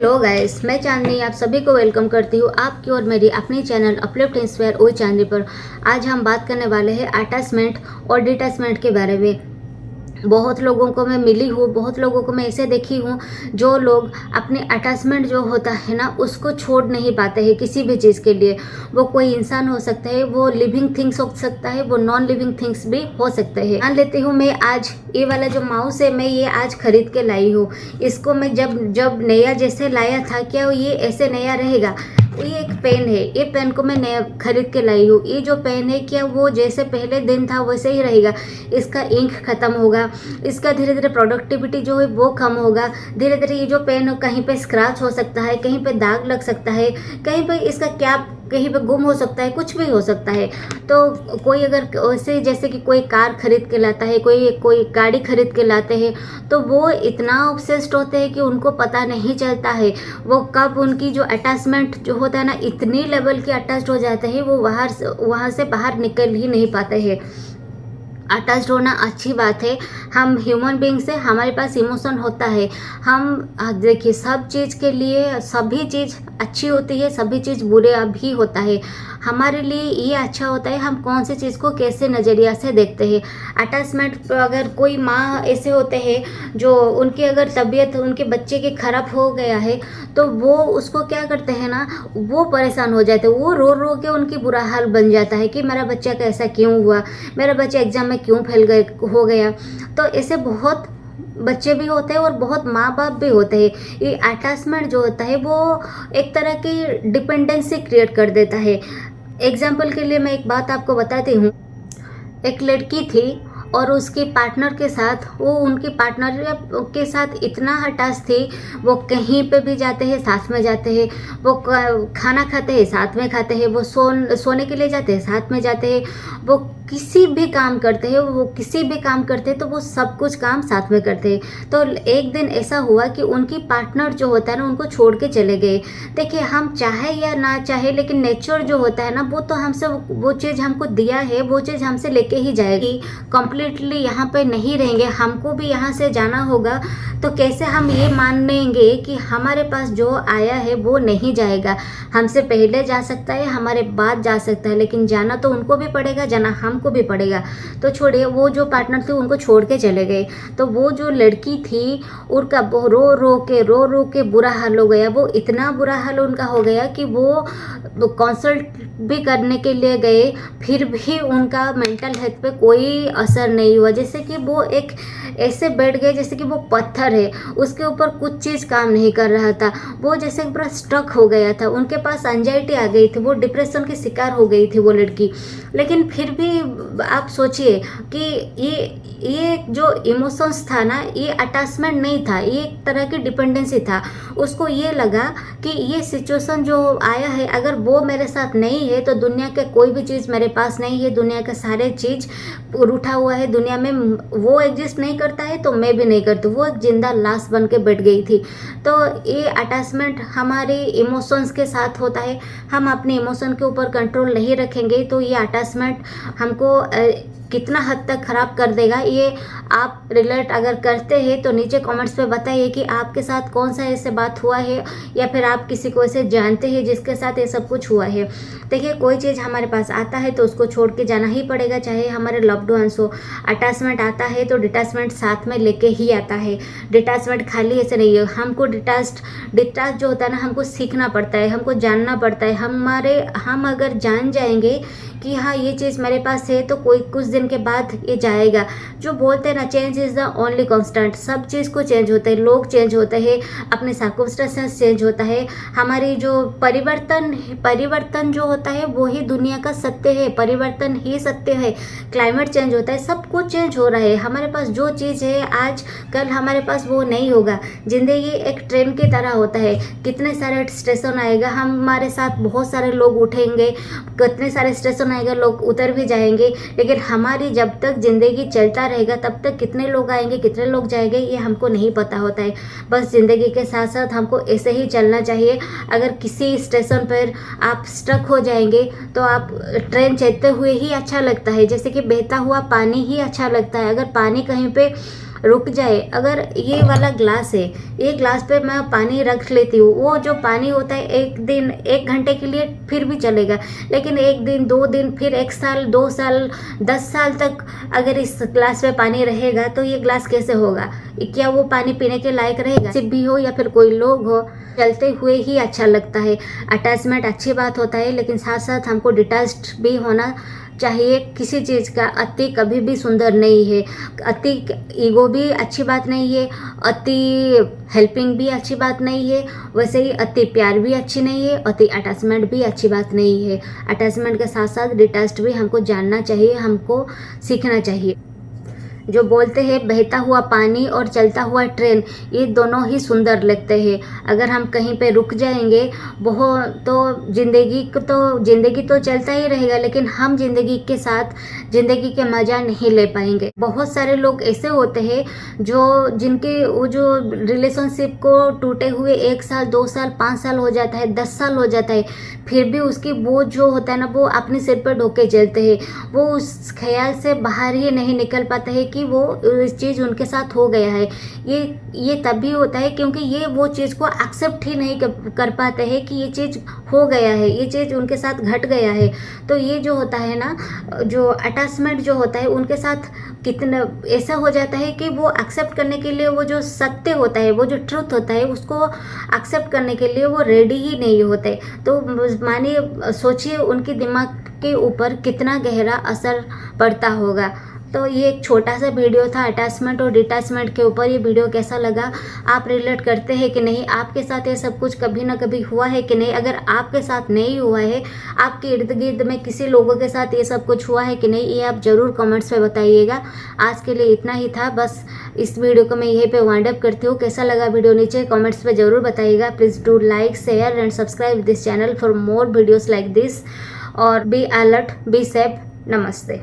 Hello guys, मैं चांदनी आप सभी को वेलकम करती हूँ आपकी और मेरी अपनी चैनल अपलिफ्ट इंस्पायर ओई चांदनी पर। आज हम बात करने वाले हैं अटैचमेंट और डिटैचमेंट के बारे में। बहुत लोगों को मैं मिली हूँ, बहुत लोगों को मैं ऐसे देखी हूँ जो लोग अपने अटैचमेंट जो होता है ना उसको छोड़ नहीं पाते हैं किसी भी चीज़ के लिए। वो कोई इंसान हो सकता है, वो लिविंग थिंग्स हो सकता है, वो नॉन लिविंग थिंग्स भी हो सकते हैं। मान लेती हूँ मैं आज ये वाला जो माउस है मैं ये आज खरीद के लाई हूँ। इसको मैं जब जब नया जैसे लाया था, क्या ये ऐसे नया रहेगा? ये एक पेन है, ये पेन को मैं नया खरीद के लाई हूँ। ये जो पेन है क्या वो जैसे पहले दिन था वैसे ही रहेगा? इसका इंक खत्म होगा, इसका धीरे धीरे प्रोडक्टिविटी जो है वो कम होगा। धीरे धीरे ये जो पेन हो कहीं पे स्क्रैच हो सकता है, कहीं पे दाग लग सकता है, कहीं पे इसका कैप कहीं पे गुम हो सकता है, कुछ भी हो सकता है। तो कोई अगर वैसे जैसे कि कोई कार खरीद के लाता है, कोई कोई गाड़ी खरीद के लाते हैं, तो वो इतना ऑब्सेस्ड होते हैं कि उनको पता नहीं चलता है वो कब उनकी जो अटैचमेंट जो होता है ना इतनी लेवल के अटैच्ड हो जाते हैं वो वहाँ से बाहर निकल ही नहीं पाते हैं। अटैच्ड होना अच्छी बात है, हम ह्यूमन बींग्स से हमारे पास इमोशन होता है। हम देखिए सब चीज़ के लिए सभी चीज़ अच्छी होती है, सभी चीज़ बुरे भी होता है। हमारे लिए ये अच्छा होता है हम कौन सी चीज़ को कैसे नज़रिया से देखते हैं। अटैचमेंट पर अगर कोई माँ ऐसे होते हैं जो उनकी अगर तबीयत उनके बच्चे की ख़राब हो गया है तो वो उसको क्या करते हैं ना, वो परेशान हो जाते हैं, वो रो रो के उनकी बुरा हाल बन जाता है कि मेरा बच्चा का ऐसा क्यों हुआ, मेरा बच्चा एग्ज़ाम में क्यों फेल गए हो गया। तो ऐसे बहुत बच्चे भी होते हैं और बहुत माँ बाप भी होते हैं। ये अटैचमेंट जो होता है वो एक तरह की डिपेंडेंसी क्रिएट कर देता है। एग्जाम्पल के लिए मैं एक बात आपको बताती हूँ। एक लड़की थी और उसके पार्टनर के साथ वो उनके पार्टनर के साथ इतना अटैच थी, वो कहीं पे भी जाते हैं साथ में जाते हैं, वो खाना खाते हैं साथ में खाते हैं, वो सोने के लिए जाते हैं साथ में जाते हैं, वो किसी भी काम करते हैं, वो किसी भी काम करते हैं तो वो सब कुछ काम साथ में करते हैं। तो एक दिन ऐसा हुआ कि उनकी पार्टनर जो होता है ना उनको छोड़ के चले गए। देखिए हम चाहे या ना चाहे लेकिन नेचर जो होता है ना वो तो हमसे वो चीज़ हमको दिया है, वो चीज़ हमसे लेके ही जाएगी। कंप्लीटली यहाँ पे नहीं रहेंगे, हमको भी यहाँ से जाना होगा। तो कैसे हम ये मान लेंगे कि हमारे पास जो आया है वो नहीं जाएगा? हमसे पहले जा सकता है, हमारे बाद जा सकता है, लेकिन जाना तो उनको भी पड़ेगा, जाना हमको भी पड़ेगा। तो छोड़िए, वो जो पार्टनर थे उनको छोड़ के चले गए। तो वो जो लड़की थी उनका रो रो के बुरा हाल हो गया। वो इतना बुरा हाल उनका हो गया कि वो कंसल्ट भी करने के लिए गए, फिर भी उनका मेंटल हेल्थ पे कोई असर नहीं हुआ। जैसे कि वो एक ऐसे बैठ गए जैसे कि वो पत्थर है, उसके ऊपर कुछ चीज़ काम नहीं कर रहा था। वो जैसे पूरा स्ट्रक हो गया था, उनके पास एंजाइटी आ गई थी, वो डिप्रेशन की शिकार हो गई थी वो लड़की। लेकिन फिर भी आप सोचिए कि ये जो इमोशंस था ना, ये अटैचमेंट नहीं था, ये एक तरह की डिपेंडेंसी था। उसको ये लगा कि ये सिचुएशन जो आया है अगर वो मेरे साथ नहीं है तो दुनिया के कोई भी चीज़ मेरे पास नहीं है, दुनिया के सारे चीज़ रूठा हुआ है, दुनिया में वो एग्जिस्ट नहीं करता है तो मैं भी नहीं करती। वो एक जिंदा लाश बन के बैठ गई थी। तो ये अटैचमेंट हमारे इमोशंस के साथ होता है। हम अपने इमोशन के ऊपर कंट्रोल नहीं रखेंगे तो ये अटैचमेंट हमको कितना हद तक ख़राब कर देगा। ये आप रिलेट अगर करते हैं तो नीचे कमेंट्स पे बताइए कि आपके साथ कौन सा ऐसे बात हुआ है या फिर आप किसी को ऐसे जानते हैं जिसके साथ ये सब कुछ हुआ है। देखिए कोई चीज़ हमारे पास आता है तो उसको छोड़ के जाना ही पड़ेगा, चाहे हमारे लव्ड वंस हो। अटैचमेंट आता है तो डिटैचमेंट साथ में लेके ही आता है। डिटैचमेंट खाली ऐसे नहीं है। हमको डिटैच जो होता है ना हमको सीखना पड़ता है, हमको जानना पड़ता है। हम अगर जान जाएंगे कि हाँ ये चीज़ मेरे पास है तो कोई कुछ दिन के बाद ये जाएगा। जो बोलते हैं ना change is the only constant, सब चीज़ को चेंज होता है, लोग चेंज होते हैं, अपने सर्कमस्टेंसेस चेंज होता है। हमारी जो परिवर्तन जो होता है वो ही दुनिया का सत्य है, परिवर्तन ही सत्य है। क्लाइमेट चेंज होता है, सब कुछ चेंज हो रहा है। हमारे पास जो चीज़ है आज कल हमारे पास वो नहीं होगा। ज़िंदगी एक ट्रेन की तरह होता है, कितने सारे स्टेशन आएगा, हमारे साथ बहुत सारे लोग उठेंगे, कितने सारे स्टेशन आएगा, लोग उतर भी जाएंगे। लेकिन हमारी जब तक ज़िंदगी चलता रहेगा तब तक कितने लोग आएंगे कितने लोग जाएंगे ये हमको नहीं पता होता है। बस ज़िंदगी के साथ साथ हमको ऐसे ही चलना चाहिए। अगर किसी स्टेशन पर आप स्टक हो जाएंगे तो आप ट्रेन चलते हुए ही अच्छा लगता है, जैसे कि बहता हुआ पानी ही अच्छा लगता है। अगर पानी कहीं पे रुक जाए। अगर ये वाला ग्लास है, एक ग्लास पे मैं पानी रख लेती हूँ, वो जो पानी होता है एक दिन 1 घंटे के लिए फिर भी चलेगा, लेकिन 1 दिन 2 दिन फिर 1 साल 2 साल 10 साल तक अगर इस ग्लास में पानी रहेगा तो ये ग्लास कैसे होगा? क्या वो पानी पीने के लायक रहेगा? सिर्फ भी हो या फिर कोई लोग हो, चलते हुए ही अच्छा लगता है। अटैचमेंट अच्छी बात होता है, लेकिन साथ साथ हमको डिटैच्ड भी होना चाहिए किसी चीज़ का। अति कभी भी सुंदर नहीं है, अति ईगो भी अच्छी बात नहीं है, अति हेल्पिंग भी अच्छी बात नहीं है, वैसे ही अति प्यार भी अच्छी नहीं है, अति अटैचमेंट भी अच्छी बात नहीं है। अटैचमेंट के साथ साथ डिटैच्ड भी हमको जानना चाहिए, हमको सीखना चाहिए। जो बोलते हैं बहता हुआ पानी और चलता हुआ ट्रेन, ये दोनों ही सुंदर लगते हैं। अगर हम कहीं पे रुक जाएंगे बहुत तो ज़िंदगी तो चलता ही रहेगा, लेकिन हम ज़िंदगी के साथ ज़िंदगी के मज़ा नहीं ले पाएंगे। बहुत सारे लोग ऐसे होते हैं जिनके वो जो रिलेशनशिप को टूटे हुए 1 साल 2 साल 5 साल हो जाता है, 10 साल हो जाता है, फिर भी उसकी वो जो होता है ना, वो अपने सिर पर ढोके चलते हैं। वो उस ख्याल से बाहर ही नहीं निकल पाता है कि वो इस चीज़ उनके साथ हो गया है। ये तभी होता है क्योंकि ये वो चीज़ को एक्सेप्ट ही नहीं कर पाते हैं कि ये चीज़ हो गया है, ये चीज़ उनके साथ घट गया है। तो ये जो होता है ना, जो अटैचमेंट जो होता है उनके साथ कितना ऐसा हो जाता है कि वो एक्सेप्ट करने के लिए, वो जो सत्य होता है, वो जो ट्रुथ होता है, उसको एक्सेप्ट करने के लिए वो रेडी ही नहीं होते। तो मानिए, सोचिए उनके दिमाग के ऊपर कितना गहरा असर पड़ता होगा। तो ये एक छोटा सा वीडियो था अटैचमेंट और डिटैचमेंट के ऊपर। ये वीडियो कैसा लगा, आप रिलेट करते हैं कि नहीं? आपके साथ ये सब कुछ कभी ना कभी हुआ है कि नहीं? अगर आपके साथ नहीं हुआ है, आपके इर्द गिर्द में किसी लोगों के साथ ये सब कुछ हुआ है कि नहीं, ये आप ज़रूर कमेंट्स में बताइएगा। आज के लिए इतना ही था, बस इस वीडियो को मैं यहीं पे वाइंड अप करती हूँ। कैसा लगा वीडियो नीचे कमेंट्स में ज़रूर बताइएगा। Please do like, share and subscribe this channel for more videos like this. और बी अलर्ट, बी सेफ। नमस्ते।